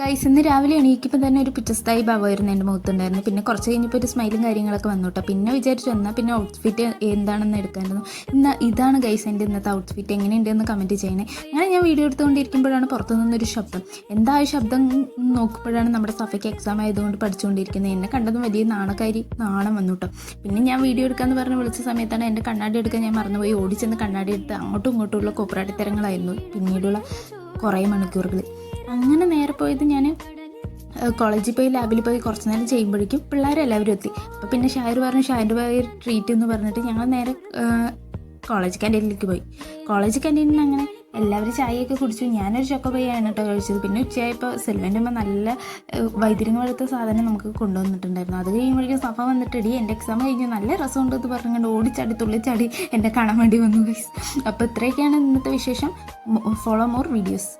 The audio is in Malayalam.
ഗൈസ് ഇന്ന് രാവിലെ എണീക്കുമ്പോൾ തന്നെ ഒരു പിറ്റസ്ഥായി ഭാവമായിരുന്നു എൻ്റെ മുഖത്തുണ്ടായിരുന്നു. പിന്നെ കുറച്ച് കഴിഞ്ഞപ്പോൾ ഒരു സ്മൈലും കാര്യങ്ങളൊക്കെ വന്നു കേട്ടോ. പിന്നെ വിചാരിച്ചു എന്നാൽ പിന്നെ ഔട്ട്ഫിറ്റ് എന്താണെന്ന് എടുക്കായിരുന്നു. ഇതാണ് ഗൈസ് എൻ്റെ ഇന്നത്തെ ഔട്ട്ഫിറ്റ്, എങ്ങനെയുണ്ടെന്ന് കമൻറ്റ് ചെയ്യണേ. അങ്ങനെ ഞാൻ വീഡിയോ എടുത്തുകൊണ്ടിരിക്കുമ്പോഴാണ് പുറത്തു നിന്നൊരു ശബ്ദം. എന്താ ആ ശബ്ദം നോക്കുമ്പോഴാണ് നമ്മുടെ സഫയ്ക്ക് എക്സാം ആയതുകൊണ്ട് പഠിച്ചുകൊണ്ടിരിക്കുന്നത്. എന്നെ കണ്ടതും വലിയ നാണം വന്നു കേട്ടോ. പിന്നെ ഞാൻ വീഡിയോ എടുക്കാമെന്ന് പറഞ്ഞ് വിളിച്ച സമയത്താണ് എൻ്റെ കണ്ണാടി എടുക്കാൻ ഞാൻ മറന്നുപോയി. ഓടിച്ചെന്ന് കണ്ണാടി എടുത്ത് അങ്ങോട്ടും ഇങ്ങോട്ടുമുള്ള കോപ്പറാട്ടിത്തരങ്ങളായിരുന്നു പിന്നീടുള്ള കുറേ മണിക്കൂറുകൾ. അങ്ങനെ നേരെ പോയത് ഞാൻ കോളേജിൽ പോയി ലാബിൽ പോയി കുറച്ച് നേരം ചെയ്യുമ്പോഴേക്കും പിള്ളേരെല്ലാവരും എത്തി. അപ്പോൾ പിന്നെ ഷായർ പറഞ്ഞു ഷായൻ്റെ പോയി ട്രീറ്റ് എന്ന് പറഞ്ഞിട്ട് ഞങ്ങൾ നേരെ കോളേജ് ക്യാൻറ്റീനിലേക്ക് പോയി. കോളേജ് ക്യാൻറ്റീനിൽ അങ്ങനെ എല്ലാവരും ചായയൊക്കെ കുടിച്ചു. ഞാനൊരു ചൊക്കോബയാണ് കേട്ടോ കഴിച്ചത്. പിന്നെ ഉച്ചയായപ്പോൾ സെൽവൻ്റെ അമ്മ നല്ല വൈദ്യുതി പോലത്തെ സാധനം നമുക്ക് കൊണ്ടുവന്നിട്ടുണ്ടായിരുന്നു. അത് കഴിയുമ്പോഴേക്കും സഫ വന്നിട്ടടി എൻ്റെ എക്സാം കഴിഞ്ഞ് നല്ല രസമുണ്ട് എന്ന് പറഞ്ഞുകൊണ്ട് ഓടിച്ചാടി തുള്ളിച്ചാടി എന്നെ കാണാൻ വേണ്ടി വന്നു ഗൈസ്. അപ്പോൾ ഇത്രയൊക്കെയാണ് ഇന്നത്തെ വിശേഷം. Follow more videos.